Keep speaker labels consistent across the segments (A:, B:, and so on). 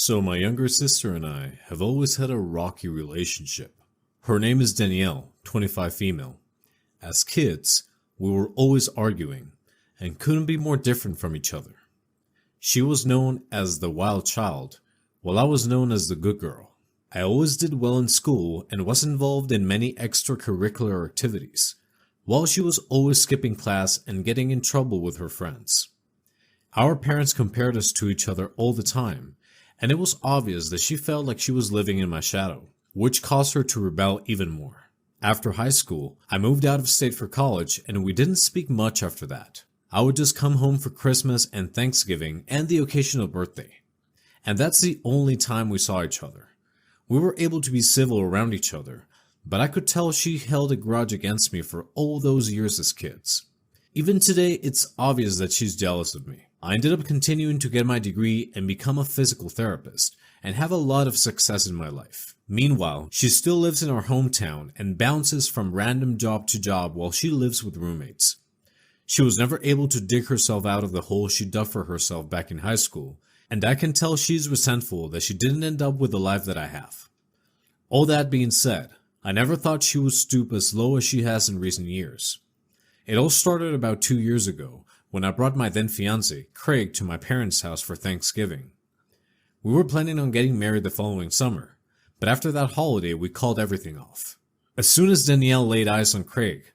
A: So my younger sister and I have always had a rocky relationship. Her name is Danielle, 25 female. As kids, we were always arguing and couldn't be more different from each other. She was known as the wild child, while I was known as the good girl. I always did well in school and was involved in many extracurricular activities, while she was always skipping class and getting in trouble with her friends. Our parents compared us to each other all the time, and it was obvious that she felt like she was living in my shadow, which caused her to rebel even more. After high school, I moved out of state for college and we didn't speak much after that. I would just come home for Christmas and Thanksgiving and the occasional birthday. And that's the only time we saw each other. We were able to be civil around each other, but I could tell she held a grudge against me for all those years as kids. Even today, it's obvious that she's jealous of me. I ended up continuing to get my degree and become a physical therapist and have a lot of success in my life. Meanwhile, she still lives in our hometown and bounces from random job to job while she lives with roommates. She was never able to dig herself out of the hole she dug for herself back in high school, and I can tell she's resentful that she didn't end up with the life that I have. All that being said, I never thought she would stoop as low as she has in recent years. It all started about 2 years ago when I brought my then fiance, Craig, to my parents' house for Thanksgiving. We were planning on getting married the following summer, but after that holiday we called everything off. As soon as Danielle laid eyes on Craig,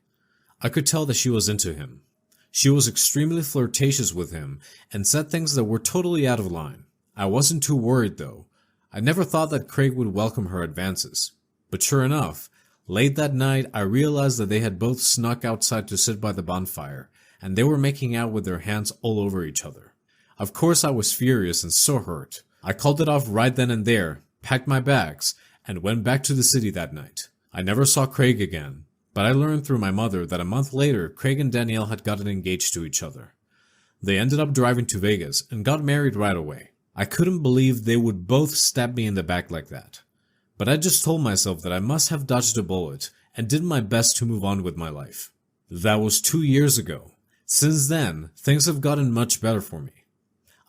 A: I could tell that she was into him. She was extremely flirtatious with him and said things that were totally out of line. I wasn't too worried though. I never thought that Craig would welcome her advances. But sure enough, late that night I realized that they had both snuck outside to sit by the bonfire, and they were making out with their hands all over each other. Of course I was furious and so hurt. I called it off right then and there, packed my bags, and went back to the city that night. I never saw Craig again. But I learned through my mother that a month later, Craig and Danielle had gotten engaged to each other. They ended up driving to Vegas and got married right away. I couldn't believe they would both stab me in the back like that. But I just told myself that I must have dodged a bullet and did my best to move on with my life. That was 2 years ago. Since then, things have gotten much better for me.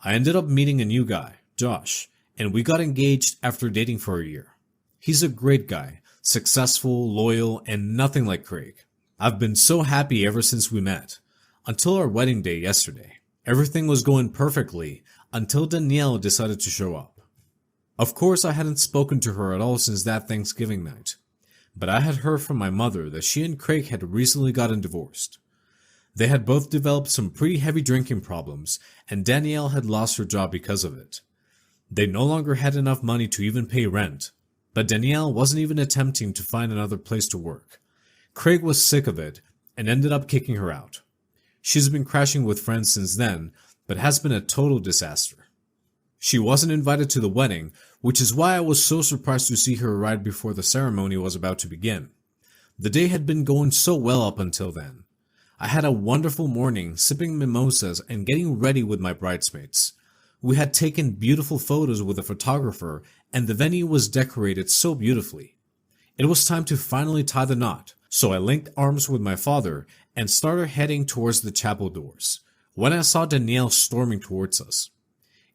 A: I ended up meeting a new guy, Josh, and we got engaged after dating for a year. He's a great guy. Successful, loyal, and nothing like Craig. I've been so happy ever since we met, until our wedding day yesterday. Everything was going perfectly until Danielle decided to show up. Of course, I hadn't spoken to her at all since that Thanksgiving night, but I had heard from my mother that she and Craig had recently gotten divorced. They had both developed some pretty heavy drinking problems, and Danielle had lost her job because of it. They no longer had enough money to even pay rent. But Danielle wasn't even attempting to find another place to work. Craig was sick of it and ended up kicking her out. She's been crashing with friends since then, but has been a total disaster. She wasn't invited to the wedding, which is why I was so surprised to see her right before the ceremony was about to begin. The day had been going so well up until then. I had a wonderful morning sipping mimosas and getting ready with my bridesmaids. We had taken beautiful photos with a photographer and the venue was decorated so beautifully. It was time to finally tie the knot, so I linked arms with my father and started heading towards the chapel doors, when I saw Danielle storming towards us.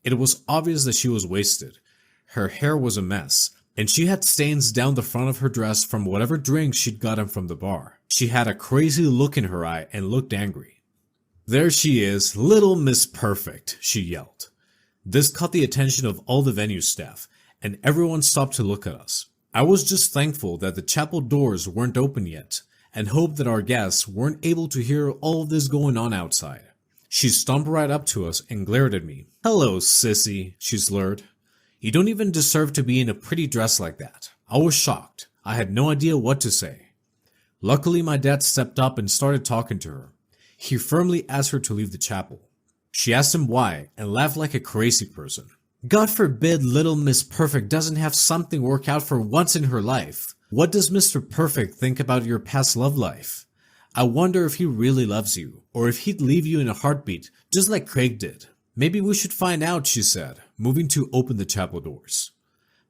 A: It was obvious that she was wasted. Her hair was a mess, and she had stains down the front of her dress from whatever drinks she'd gotten from the bar. She had a crazy look in her eye and looked angry. "There she is, little Miss Perfect," she yelled. This caught the attention of all the venue staff, and everyone stopped to look at us. I was just thankful that the chapel doors weren't open yet, and hoped that our guests weren't able to hear all of this going on outside. She stomped right up to us and glared at me. "Hello, sissy," she slurred. "You don't even deserve to be in a pretty dress like that." I was shocked. I had no idea what to say. Luckily, my dad stepped up and started talking to her. He firmly asked her to leave the chapel. She asked him why and laughed like a crazy person. "God forbid little Miss Perfect doesn't have something work out for once in her life. What does Mr. Perfect think about your past love life? I wonder if he really loves you, or if he'd leave you in a heartbeat, just like Craig did." "Maybe we should find out," she said, moving to open the chapel doors.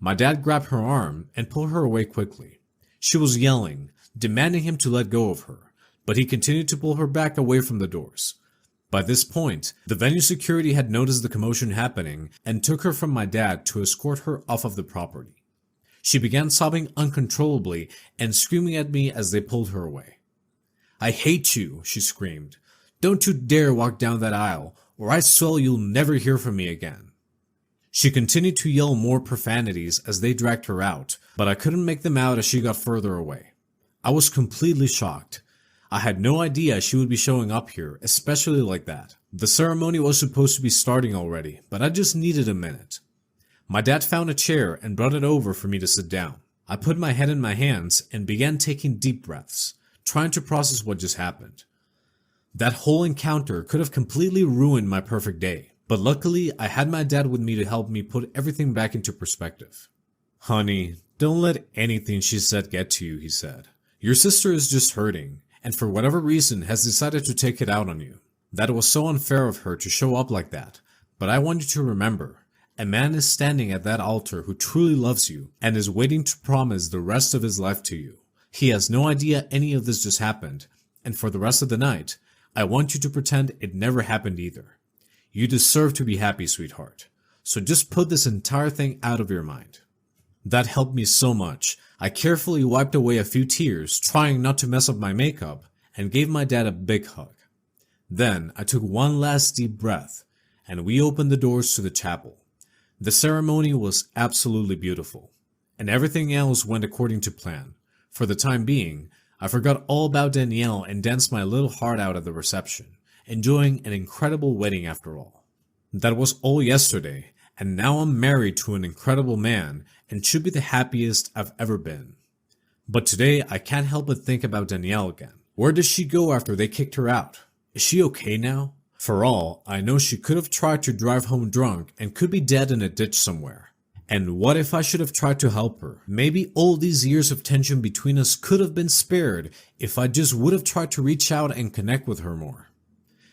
A: My dad grabbed her arm and pulled her away quickly. She was yelling, demanding him to let go of her, but he continued to pull her back away from the doors. By this point, the venue security had noticed the commotion happening and took her from my dad to escort her off of the property. She began sobbing uncontrollably and screaming at me as they pulled her away. "I hate you," she screamed. "Don't you dare walk down that aisle, or I swear you'll never hear from me again." She continued to yell more profanities as they dragged her out, but I couldn't make them out as she got further away. I was completely shocked. I had no idea she would be showing up here, especially like that. The ceremony was supposed to be starting already, but I just needed a minute. My dad found a chair and brought it over for me to sit down. I put my head in my hands and began taking deep breaths, trying to process what just happened. That whole encounter could have completely ruined my perfect day, but luckily I had my dad with me to help me put everything back into perspective. "Honey, don't let anything she said get to you," he said. "Your sister is just hurting, and for whatever reason has decided to take it out on you. That was so unfair of her to show up like that, but I want you to remember, a man is standing at that altar who truly loves you and is waiting to promise the rest of his life to you. He has no idea any of this just happened, and for the rest of the night, I want you to pretend it never happened either. You deserve to be happy, sweetheart. So just put this entire thing out of your mind." That helped me so much. I carefully wiped away a few tears, trying not to mess up my makeup, and gave my dad a big hug. Then I took one last deep breath, and we opened the doors to the chapel. The ceremony was absolutely beautiful, and everything else went according to plan. For the time being, I forgot all about Danielle and danced my little heart out at the reception, enjoying an incredible wedding after all. That was all yesterday, and now I'm married to an incredible man and should be the happiest I've ever been. But today I can't help but think about Danielle again. Where did she go after they kicked her out? Is she okay now? For all I know, she could have tried to drive home drunk and could be dead in a ditch somewhere. And what if I should have tried to help her? Maybe all these years of tension between us could have been spared if I just would have tried to reach out and connect with her more.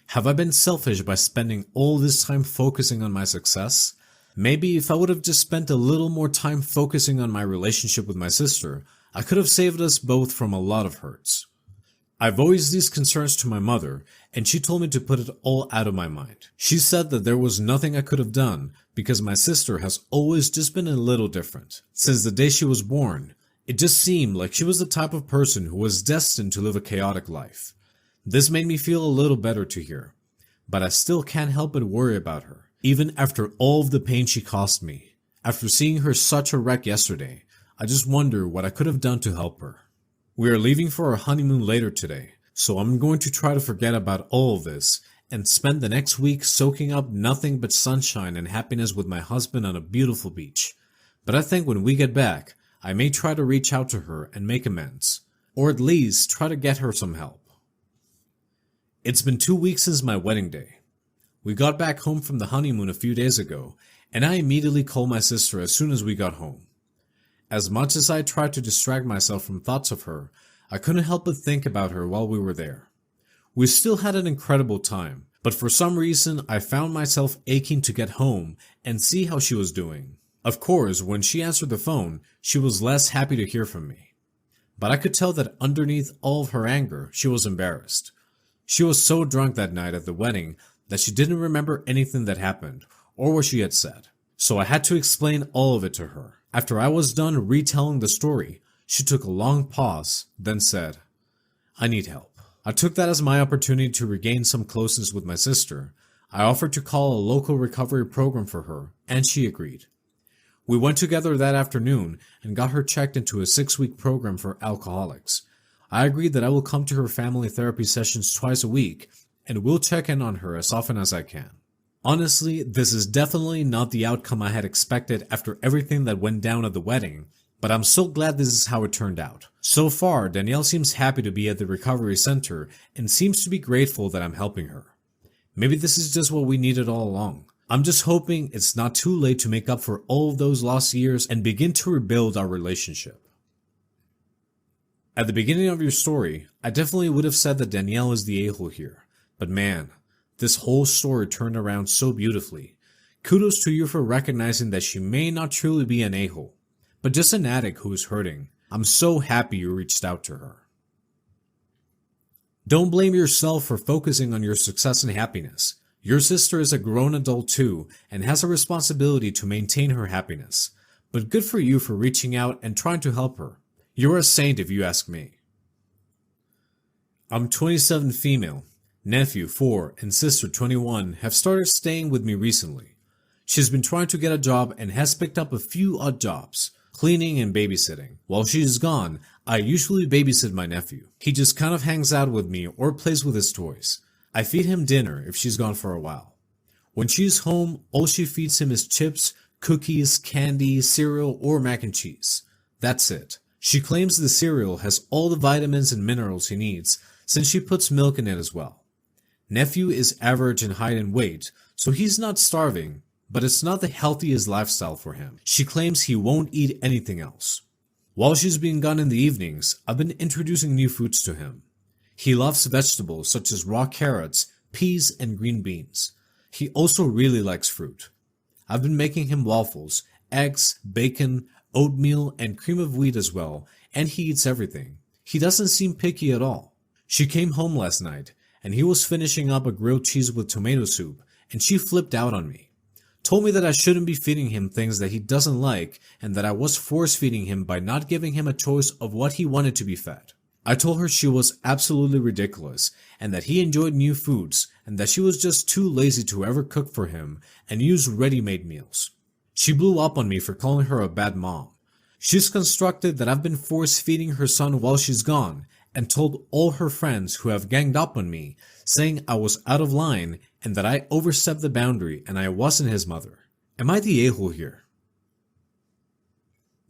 A: Have I been selfish by spending all this time focusing on my success? Maybe if I would have just spent a little more time focusing on my relationship with my sister, I could have saved us both from a lot of hurts. I voiced these concerns to my mother, and she told me to put it all out of my mind. She said that there was nothing I could have done because my sister has always just been a little different. Since the day she was born, it just seemed like she was the type of person who was destined to live a chaotic life. This made me feel a little better to hear, but I still can't help but worry about her, even after all of the pain she caused me. After seeing her such a wreck yesterday, I just wonder what I could have done to help her. We are leaving for our honeymoon later today, so I'm going to try to forget about all of this and spend the next week soaking up nothing but sunshine and happiness with my husband on a beautiful beach. But I think when we get back, I may try to reach out to her and make amends, or at least try to get her some help. It's been 2 weeks since my wedding day. We got back home from the honeymoon a few days ago, and I immediately called my sister as soon as we got home. As much as I tried to distract myself from thoughts of her, I couldn't help but think about her while we were there. We still had an incredible time, but for some reason I found myself aching to get home and see how she was doing. Of course, when she answered the phone, she was less happy to hear from me. But I could tell that underneath all of her anger, she was embarrassed. She was so drunk that night at the wedding that she didn't remember anything that happened or what she had said. So I had to explain all of it to her. After I was done retelling the story, she took a long pause, then said, "I need help." I took that as my opportunity to regain some closeness with my sister. I offered to call a local recovery program for her, and she agreed. We went together that afternoon and got her checked into a 6-week program for alcoholics. I agreed that I will come to her family therapy sessions twice a week, and will check in on her as often as I can. Honestly, this is definitely not the outcome I had expected after everything that went down at the wedding, but I'm so glad this is how it turned out. So far, Danielle seems happy to be at the recovery center and seems to be grateful that I'm helping her. Maybe this is just what we needed all along. I'm just hoping it's not too late to make up for all of those lost years and begin to rebuild our relationship. At the beginning of your story, I definitely would have said that Danielle is the a-hole here, but man, this whole story turned around so beautifully. Kudos to you for recognizing that she may not truly be an a-hole, but just an addict who is hurting. I'm so happy you reached out to her. Don't blame yourself for focusing on your success and happiness. Your sister is a grown adult too and has a responsibility to maintain her happiness. But good for you for reaching out and trying to help her. You're a saint if you ask me. I'm 27 female. Nephew 4 and sister 21 have started staying with me recently. She's been trying to get a job and has picked up a few odd jobs, cleaning and babysitting. While she is gone, I usually babysit my nephew. He just kind of hangs out with me or plays with his toys. I feed him dinner if she's gone for a while. When she's home, all she feeds him is chips, cookies, candy, cereal, or mac and cheese. That's it. She claims the cereal has all the vitamins and minerals he needs since she puts milk in it as well. Nephew is average in height and weight, so he's not starving, but it's not the healthiest lifestyle for him. She claims he won't eat anything else. While she's been gone in the evenings, I've been introducing new foods to him. He loves vegetables such as raw carrots, peas, and green beans. He also really likes fruit. I've been making him waffles, eggs, bacon, oatmeal, and cream of wheat as well, and he eats everything. He doesn't seem picky at all. She came home last night, and he was finishing up a grilled cheese with tomato soup, and she flipped out on me. Told me that I shouldn't be feeding him things that he doesn't like and that I was force feeding him by not giving him a choice of what he wanted to be fed. I told her she was absolutely ridiculous and that he enjoyed new foods and that she was just too lazy to ever cook for him and use ready-made meals. She blew up on me for calling her a bad mom. She's constructed that I've been force feeding her son while she's gone and told all her friends who have ganged up on me, saying I was out of line and that I overstepped the boundary and I wasn't his mother. Am I the a-hole here?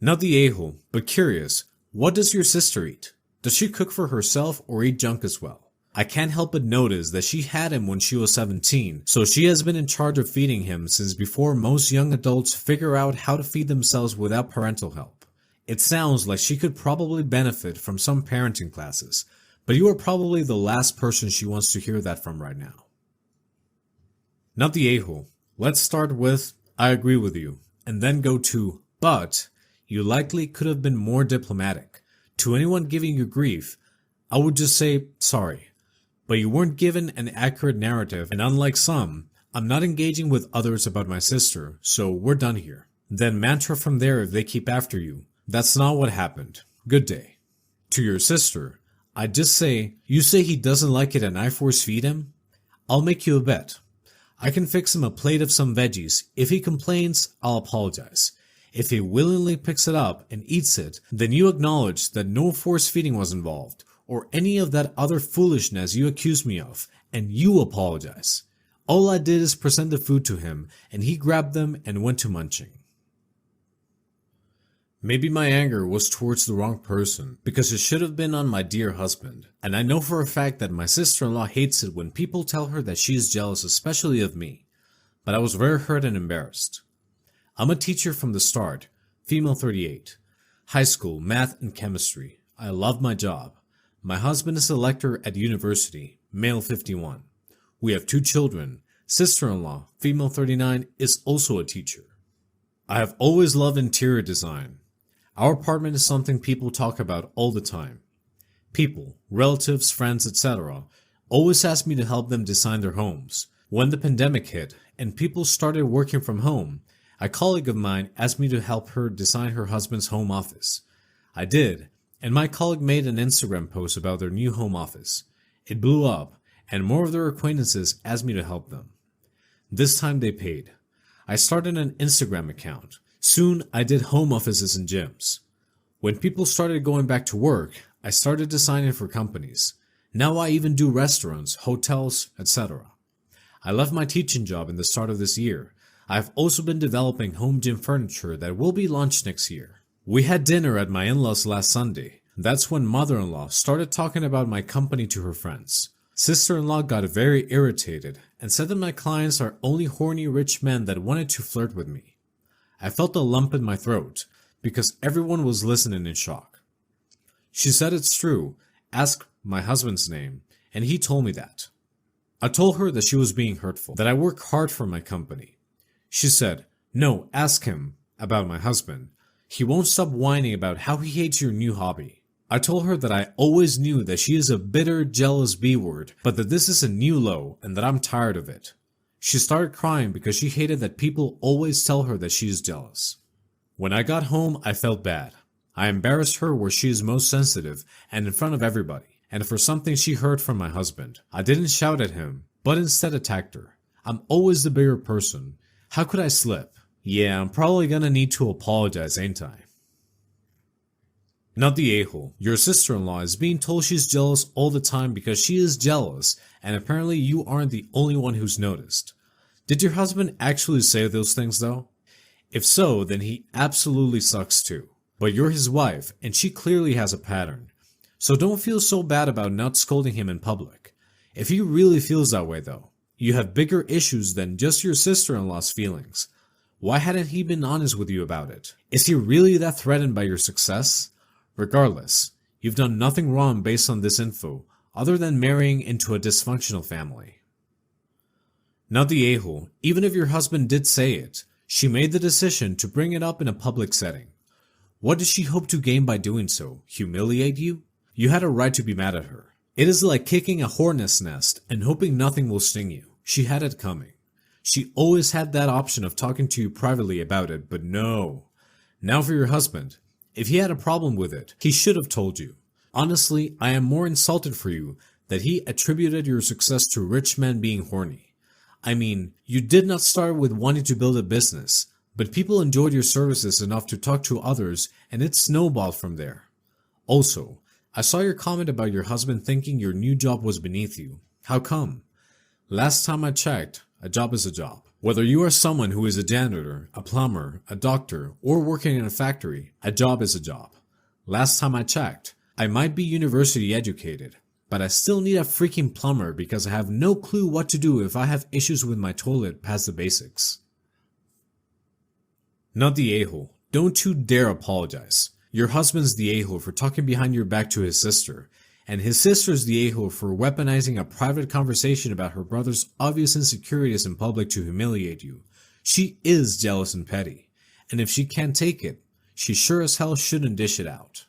A: Not the a-hole, but curious, what does your sister eat? Does she cook for herself or eat junk as well? I can't help but notice that she had him when she was 17, so she has been in charge of feeding him since before most young adults figure out how to feed themselves without parental help. It sounds like she could probably benefit from some parenting classes, but you are probably the last person she wants to hear that from right now. Not the a-hole. Let's start with, I agree with you, and then go to, but you likely could have been more diplomatic. To anyone giving you grief, I would just say, sorry. But you weren't given an accurate narrative, and unlike some, I'm not engaging with others about my sister, so we're done here. Then mantra from there if they keep after you. That's not what happened. Good day. To your sister, I'd just say, you say he doesn't like it and I force feed him? I'll make you a bet. I can fix him a plate of some veggies. If he complains, I'll apologize. If he willingly picks it up and eats it, then you acknowledge that no force feeding was involved, or any of that other foolishness you accuse me of, and you apologize. All I did is present the food to him, and he grabbed them and went to munching. Maybe my anger was towards the wrong person, because it should have been on my dear husband, and I know for a fact that my sister-in-law hates it when people tell her that she is jealous, especially of me. But I was very hurt and embarrassed. I'm a teacher from the start, female 38, high school, math and chemistry. I love my job. My husband is a lecturer at university, male 51. We have 2 children. Sister-in-law, female 39, is also a teacher. I have always loved interior design. Our apartment is something people talk about all the time. People, relatives, friends, etc. always ask me to help them design their homes. When the pandemic hit and people started working from home, a colleague of mine asked me to help her design her husband's home office. I did, and my colleague made an Instagram post about their new home office. It blew up, and more of their acquaintances asked me to help them. This time they paid. I started an Instagram account. Soon I did home offices and gyms. When people started going back to work, I started designing for companies. Now I even do restaurants, hotels, etc. I left my teaching job in the start of this year. I've also been developing home gym furniture that will be launched next year. We had dinner at my in-laws last Sunday. That's when mother-in-law started talking about my company to her friends. Sister-in-law got very irritated and said that my clients are only horny rich men that wanted to flirt with me. I felt a lump in my throat because everyone was listening in shock. She said it's true, asked my husband's name, and he told me that. I told her that she was being hurtful, that I work hard for my company. She said, no, ask him about my husband. He won't stop whining about how he hates your new hobby. I told her that I always knew that she is a bitter, jealous B-word, but that this is a new low and that I'm tired of it. She started crying because she hated that people always tell her that she is jealous. When I got home, I felt bad. I embarrassed her where she is most sensitive and in front of everybody, and for something she heard from my husband. I didn't shout at him, but instead attacked her. I'm always the bigger person. How could I slip? Yeah, I'm probably gonna need to apologize, ain't I? Not the a-hole. Your sister-in-law is being told she's jealous all the time because she is jealous, and apparently you aren't the only one who's noticed. Did your husband actually say those things though? If so, then he absolutely sucks too. But you're his wife, and she clearly has a pattern. So don't feel so bad about not scolding him in public. If he really feels that way though, you have bigger issues than just your sister-in-law's feelings. Why hadn't he been honest with you about it? Is he really that threatened by your success? Regardless, you've done nothing wrong based on this info, other than marrying into a dysfunctional family. Not the a-hole. Even if your husband did say it, she made the decision to bring it up in a public setting. What did she hope to gain by doing so? Humiliate you? You had a right to be mad at her. It is like kicking a hornet's nest and hoping nothing will sting you. She had it coming. She always had that option of talking to you privately about it, but no. Now for your husband. If he had a problem with it, he should have told you. Honestly, I am more insulted for you that he attributed your success to rich men being horny. I mean, you did not start with wanting to build a business, but people enjoyed your services enough to talk to others and it snowballed from there. Also, I saw your comment about your husband thinking your new job was beneath you. How come? Last time I checked, a job is a job. Whether you are someone who is a janitor, a plumber, a doctor, or working in a factory, a job is a job. Last time I checked, I might be university educated, but I still need a freaking plumber because I have no clue what to do if I have issues with my toilet past the basics. Not the a-hole. Don't you dare apologize. Your husband's the a-hole for talking behind your back to his sister, and his sister's the a-hole for weaponizing a private conversation about her brother's obvious insecurities in public to humiliate you. She is jealous and petty, and if she can't take it, she sure as hell shouldn't dish it out.